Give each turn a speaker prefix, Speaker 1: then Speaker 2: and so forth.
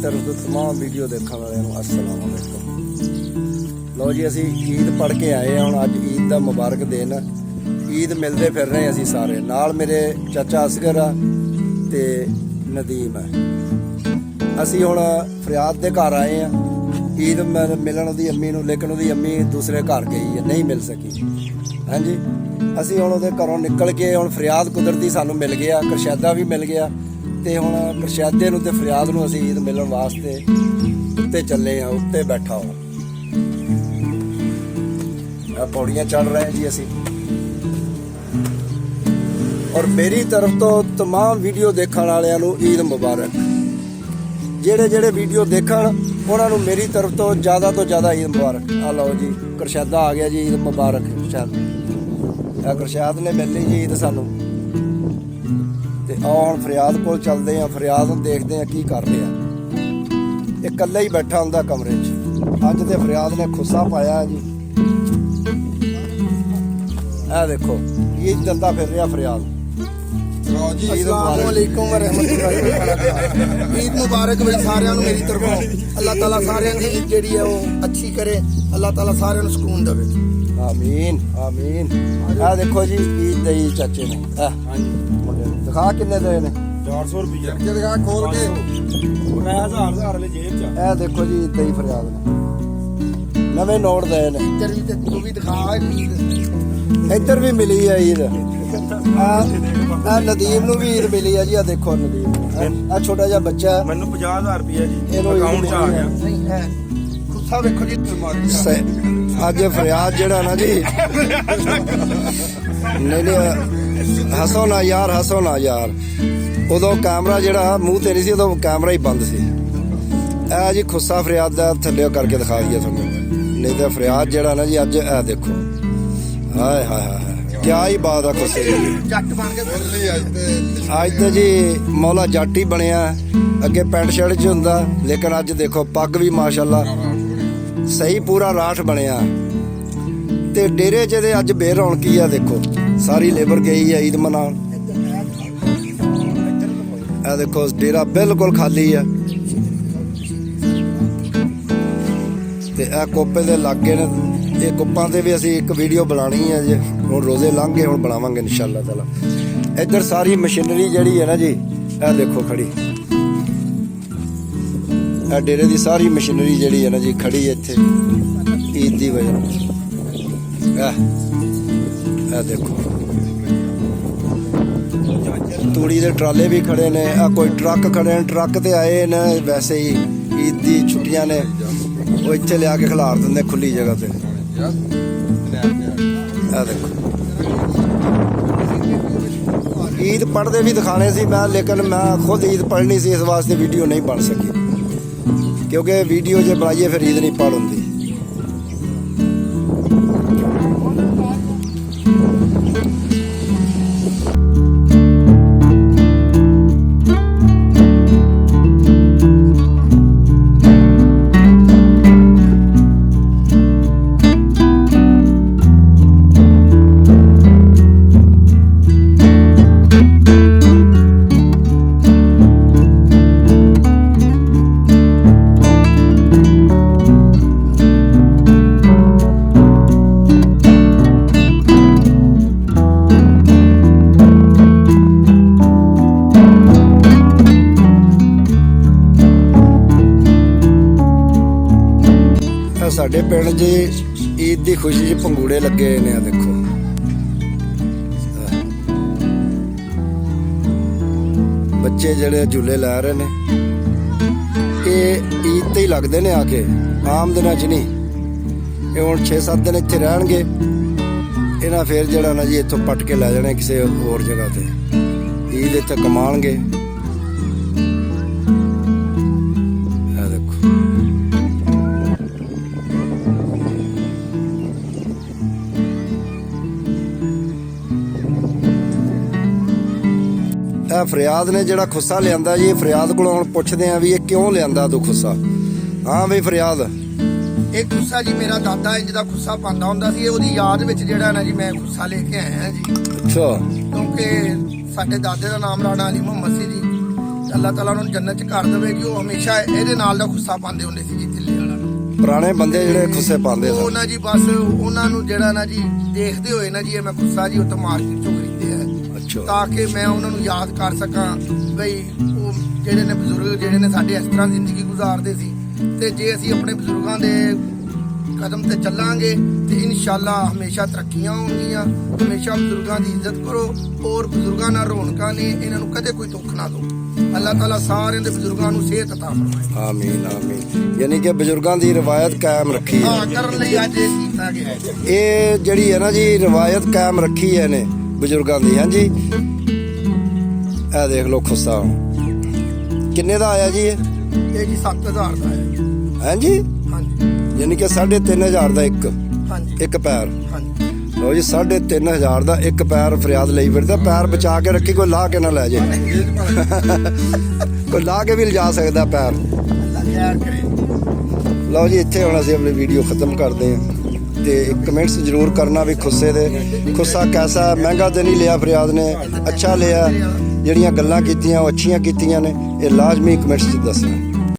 Speaker 1: तरफ तो तमाम वीडियो देखने वाले अस्सलाम वालेकुम। लो जी असी ईद पढ़ के आए हैं, हुण अज ईद का मुबारक दिन। ईद मिलते फिर रहे असी सारे नाल, मेरे चाचा असगर आ ते नदीम है। असी हुण फरियाद के घर आए हैं ईद मिलन उहदी अम्मी नूं, लेकिन उहदी अम्मी दूसरे घर गई है, नहीं मिल सकी। हाँ जी, असी हुण उहदे घरों निकल के हुण फरियाद कुदरती सानूं मिल गया, करशैदा भी मिल गया ते हुण करशैदे नूं ते फरियाद नूं असी ईद मिलन वास्ते उत्ते चले हैं। उत्ते बैठा हो पौड़ियां चढ़ रहे हैं जी असी। और मेरी तरफ तो तमाम वीडियो देखने वालियां नूं ईद मुबारक। जेड़े जेड़े वीडियो देखण उन्हां नूं मेरी तरफ तो ज़्यादा ईद मुबारक। आ लो जी करशैदा आ गया जी, ईद मुबारक। करशैद ने मिल ली जी ईद सानूं। ते आओ हुण फरियाद कोल चलदे हैं, फरियाद नूं देखदे हैं की कर रहा। ये कल्ला ही बैठा हुंदा कमरे च। अज ते फरियाद ने खुस्सा पाया जी, ए देखो ईद दिंदा फिर रहा फरियाद।
Speaker 2: अस्सलामुअलैकुम वरहमतुल्लाहि वबरकातुहू। ईद मुबारक बई सारिਆਂ ਨੂੰ मेरी तरफों। अल्लाह ताला सारिਆਂ ਦੀ ईद ਜਿਹੜੀ ਹੈ ਉਹ ਅੱਛੀ ਕਰੇ। अल्लाह ताला सारिਆਂ ਨੂੰ ਸਕੂਨ ਦੇਵੇ।
Speaker 1: आमीन आमीन। आ देखो जी ईद दई चाचे ने दिखा किन्ने दे ने
Speaker 3: 400 रुपया
Speaker 2: ਦਿਖਾ ਖੋਲ ਕੇ
Speaker 3: मैं 1000 वाले जेब च।
Speaker 1: ए देखो जी ईद दई फरियाद ने नवे नोट दे ने।
Speaker 2: ਤੇਰੀ ਤੇ ਤੂੰ ਵੀ ਦਿਖਾ।
Speaker 1: इधर भी मिली है ईद। आ नदीम नूं भी ईद मिली है जी। आ देखो नदीम आ छोटा जिहा बच्चा है,
Speaker 3: ਮੈਨੂੰ 50000 रुपया जी
Speaker 1: ਇਹਨੂੰ ईद
Speaker 3: ਅਕਾਊਂਟ ਚ ਆ
Speaker 1: मिली
Speaker 3: ਗਿਆ।
Speaker 1: है।
Speaker 2: ਨਹੀਂ ਹੈ ਖੁੱਸਾ ਵੇਖੋ ਜੀ।
Speaker 1: ਅੱਜ ਫਰਿਆਦ ਜਿਹੜਾ ਨਾ ਜੀ ਨਹੀਂ ਹੱਸੋ ਨਾ ਯਾਰ, ਹੱਸੋ ਨਾ ਯਾਰ। ਉਦੋਂ ਕੈਮਰਾ ਜਿਹੜਾ ਮੂੰਹ ਤੇ ਨਹੀਂ ਸੀ, ਉਦੋਂ ਕੈਮਰਾ ਹੀ ਬੰਦ ਸੀ। ਇਹ ਜੀ ਖੁੱਸਾ ਫਰਿਆਦ ਦਾ ਥੱਲੇ ਕਰਕੇ ਦਿਖਾ ਦਈਏ ਤੁਹਾਨੂੰ। ਨਹੀਂ ਤਾਂ ਫਰਿਆਦ ਜਿਹੜਾ ਨਾ ਜੀ ਅੱਜ ਇਹ ਦੇਖੋ, ਹਾਏ ਹਾਏ ਹਾਏ ਕਿਆ ਹੀ ਬਾਤ ਆ ਖੁੱਸੇ ਦੀ।
Speaker 2: ਜੱਟ ਬਣ ਕੇ ਬੋਲੀ
Speaker 1: ਅੱਜ ਤੇ ਜੀ ਮੌਲਾ ਜੱਟ ਹੀ ਬਣਿਆ। ਅੱਗੇ ਪੈਂਟ ਸ਼ਰਟ 'ਚ ਹੁੰਦਾ, ਲੇਕਿਨ ਅੱਜ ਦੇਖੋ ਪੱਗ ਵੀ ਮਾਸ਼ਾਅੱਲਾ ਸਹੀ ਪੂਰਾ ਰਾਠ ਬਣਿਆ। ਤੇ ਡੇਰੇ 'ਚ ਦੇ ਅੱਜ ਬੇਰੌਣਕੀ ਆ। ਦੇਖੋ ਸਾਰੀ ਲੇਬਰ ਗਈ ਆ ਈਦ ਮਨਾਉਣ। ਇਹ ਦੇਖੋ ਡੇਰਾ ਬਿਲਕੁਲ ਖਾਲੀ ਆ। ਤੇ ਇਹ ਕੋਪੇ ਦੇ ਲਾਗੇ ਨੇ। ਇਹ ਕੁੱਪਾਂ ਤੇ ਵੀ ਅਸੀਂ ਇੱਕ ਵੀਡੀਓ ਬਣਾਉਣੀ ਹੈ ਜੀ। ਹੁਣ ਰੋਜ਼ੇ ਲੰਘ ਗਏ, ਹੁਣ ਬਣਾਵਾਂਗੇ ਇਨਸ਼ਾਅੱਲਾ ਤਾਲਾ। ਇੱਧਰ ਸਾਰੀ ਮਸ਼ੀਨਰੀ ਜਿਹੜੀ ਹੈ ਨਾ ਜੀ, ਇਹ ਦੇਖੋ ਖੜੀ। ਇਹ ਡੇਰੇ ਦੀ ਸਾਰੀ ਮਸ਼ੀਨਰੀ ਜਿਹੜੀ ਹੈ ਨਾ ਜੀ ਖੜੀ ਇੱਥੇ ਈਦ ਦੀ ਵਜ੍ਹਾ ਨਾਲ। ਇਹ ਦੇਖੋ ਤੂੜੀ ਦੇ ਟਰਾਲੇ ਵੀ ਖੜੇ ਨੇ। ਆ ਕੋਈ ਟਰੱਕ ਖੜੇ ਨੇ, ਟਰੱਕ ਤੇ ਆਏ ਨੇ ਵੈਸੇ ਹੀ ਈਦ ਦੀ ਛੁੱਟੀਆਂ ਨੇ, ਉਹ ਇੱਥੇ ਲਿਆ ਕੇ ਖਿਲਾਰ ਦਿੰਦੇ ਖੁੱਲੀ ਜਗ੍ਹਾ ਤੇ। ਇਹ ਦੇਖੋ ईद पढ़ते भी दिखाने सी मैं, लेकिन मैं खुद ईद पढ़नी सी, इस वास्ते वीडियो नहीं बन सकी, क्योंकि वीडियो जो बनाइए फिर ईद नहीं पढ़ होंगी। ਸਾਡੇ ਪਿੰਡ 'ਚ ਈਦ ਦੀ ਖੁਸ਼ੀ 'ਚ ਪੰਗੂੜੇ ਲੱਗੇ ਨੇ। ਆ ਦੇਖੋ ਬੱਚੇ ਜਿਹੜੇ ਝੂਲੇ ਲੈ ਰਹੇ ਨੇ, ਇਹ ਈਦ ਤੇ ਹੀ ਲੱਗਦੇ ਨੇ ਆ ਕੇ, ਆਮ ਦਿਨਾਂ 'ਚ ਨਹੀਂ। ਇਹ ਹੁਣ 6-7 ਦਿਨ ਇੱਥੇ ਰਹਿਣਗੇ, ਇਹਨਾਂ ਫਿਰ ਜਿਹੜਾ ਨਾ ਜੀ ਇੱਥੋਂ ਪੱਟ ਕੇ ਲੈ ਜਾਣੇ ਕਿਸੇ ਹੋਰ ਜਗ੍ਹਾ ਤੇ। ਈਦ ਇੱਥੇ ਕਮਾਉਣਗੇ। ਇਹ ਫਰਿਆਦ ਨੇ ਜਿਹੜਾ ਖੁੱਸਾ ਲਿਆਂਦਾ ਜੀ, ਫਰਿਆਦ ਕੋਲੋਂ ਹੁਣ ਪੁੱਛਦੇ ਆ ਵੀ ਇਹ ਕਿਉਂ ਲਿਆਂਦਾ ਤੂੰ ਖੁੱਸਾ। ਹਾਂ ਬਈ ਫਰਿਆਦ,
Speaker 2: ਇਹ ਖੁੱਸਾ ਜੀ ਮੇਰਾ ਦਾਦਾ ਇੰਜ ਦਾ ਖੁੱਸਾ ਪਾਉਂਦਾ ਹੁੰਦਾ ਸੀ। ਉਹਦੀ ਯਾਦ ਵਿੱਚ ਜਿਹੜਾ ਨਾ ਜੀ ਮੈਂ ਖੁੱਸਾ ਲੈ ਕੇ ਆਇਆ ਜੀ।
Speaker 1: ਅੱਛਾ।
Speaker 2: ਕਿਉਂਕਿ ਸਾਡੇ ਦਾਦੇ ਦਾ ਨਾਮ ਰਾਣਾ ਅਲੀ ਮੁਹੰਮਦ ਸੀ ਜੀ। ਅੱਲਾਹ ਤਾਲਾ ਉਹਨਾਂ ਨੂੰ ਜੰਨਤ 'ਚ ਘਰ ਦੇਵੇ ਜੀ। ਉਹ ਹਮੇਸ਼ਾ ਇਹਦੇ ਨਾਲ ਦਾ ਖੁੱਸਾ ਪਾਉਂਦੇ ਹੁੰਦੇ ਸੀ ਜੀ ਦਿੱਲੀ ਵਾਲਾ ਨੂੰ।
Speaker 1: ਪੁਰਾਣੇ ਬੰਦੇ ਜਿਹੜੇ ਖੁੱਸੇ ਪਾਉਂਦੇ
Speaker 2: ਉਹ
Speaker 1: ਸਨ।
Speaker 2: ਨਾ ਜੀ ਬਸ ਉਹਨਾਂ ਨੂੰ ਜਿਹੜਾ ਨਾ ਜੀ ਦੇਖਦੇ ਹੋਏ ਨਾ ਜੀ ਇਹ ਮੈਂ ਖੁੱਸਾ ਜੀ ਉੱਥੇ ਮਾਰਕੀਟ ਚੋਂ ਖਰੀਦਿਆ ਹੈ
Speaker 1: ਅੱਛਾ
Speaker 2: ਤਾਂ ਕਿ ਮੈਂ ਉਹਨਾਂ ਨੂੰ ਯਾਦ ਕਰ ਸਕਾਂ ਬਈ ਉਹ ਜਿਹੜੇ ਨੇ ਬਜ਼ੁਰਗ ਜਿਹੜੇ ਨੇ ਸਾਡੇ ਇਸ ਤਰ੍ਹਾਂ ਜ਼ਿੰਦਗੀ ਗੁਜ਼ਾਰਦੇ ਸੀ। ਤੇ ਜੇ ਅਸੀਂ ਆਪਣੇ ਬਜ਼ੁਰਗਾਂ ਦੇ ਕਦਮ ਤੇ ਚੱਲਾਂਗੇ ਤੇ ਇਨਸ਼ਾਅੱਲਾ ਹਮੇਸ਼ਾ ਤਰੱਕੀਆਂ ਹੋਣਗੀਆਂ। ਹਮੇਸ਼ਾ ਬਜ਼ੁਰਗਾਂ ਦੀ ਇੱਜ਼ਤ ਕਰੋ ਔਰ ਬਜ਼ੁਰਗਾਂ ਨਾਲ ਰੌਣਕਾਂ ਨੇ, ਇਹਨਾਂ ਨੂੰ ਕਦੇ ਕੋਈ ਦੁੱਖ ਨਾ ਦਿਓ। ਅੱਲਾਹ ਤਾਲਾ ਸਾਰਿਆਂ ਦੇ ਬਜ਼ੁਰਗਾਂ ਨੂੰ ਸਿਹਤ عطا ਫਰਮਾਏ।
Speaker 1: ਆਮੀਨ ਆਮੀਨ। ਯਾਨੀ ਕਿ ਬਜ਼ੁਰਗਾਂ ਦੀ ਰਵਾਇਤ ਕਾਇਮ ਰੱਖੀ ਹੈ।
Speaker 2: ਹਾਂ ਕਰਨ ਲਈ ਅੱਜ ਇਹ ਕੀਤਾ ਗਿਆ ਹੈ।
Speaker 1: ਇਹ ਜਿਹੜੀ ਹੈ ਨਾ ਜੀ ਰਵਾਇਤ ਕਾਇਮ ਰੱਖੀ ਹੈ ਨੇ ਬਜ਼ੁਰਗਾਂ ਦੀ। ਹਾਂਜੀ ਇਹ ਦੇਖ ਲਓ ਖੁੱਸਾ ਕਿੰਨੇ ਦਾ ਆਇਆ ਜੀ ਇਹ
Speaker 2: ਜੀ 7000 ਦਾ ਹੈ।
Speaker 1: ਹਾਂਜੀ
Speaker 2: ਹਾਂਜੀ
Speaker 1: ਯਾਨੀ ਕਿ 3500 ਦਾ
Speaker 2: ਹਾਂਜੀ
Speaker 1: ਇੱਕ ਪੈਰ।
Speaker 2: ਹਾਂਜੀ
Speaker 1: ਲਓ ਜੀ 3500 ਦਾ ਇੱਕ ਪੈਰ ਫਰਿਆਦ ਲਈ ਫਿਰਦਾ। ਪੈਰ ਬਚਾ ਕੇ ਰੱਖੀ, ਕੋਈ ਲਾ ਕੇ ਨਾ ਲੈ ਜੇ। ਕੋਈ ਲਾ ਕੇ ਵੀ ਲਿਜਾ ਸਕਦਾ ਪੈਰ।
Speaker 2: ਅੱਲਾਹ ਖੈਰ ਕਰੇ।
Speaker 1: ਲਓ ਜੀ ਇੱਥੇ ਹੁਣ ਅਸੀਂ ਆਪਣੀ ਵੀਡੀਓ ਖਤਮ ਕਰਦੇ ਹਾਂ ਤੇ ਕਮੈਂਟਸ ਜ਼ਰੂਰ ਕਰਨਾ ਵੀ ਖੁੱਸੇ ਦੇ ਖੁੱਸਾ ਕੈਸਾ ਹੈ। ਮਹਿੰਗਾ ਤੇ ਨਹੀਂ ਲਿਆ ਫਰਿਆਦ ਨੇ, ਅੱਛਾ ਲਿਆ। ਜਿਹੜੀਆਂ ਗੱਲਾਂ ਕੀਤੀਆਂ ਉਹ ਅੱਛੀਆਂ ਕੀਤੀਆਂ ਨੇ, ਇਹ ਲਾਜ਼ਮੀ ਕਮੈਂਟਸ 'ਚ ਦੱਸਣਾ।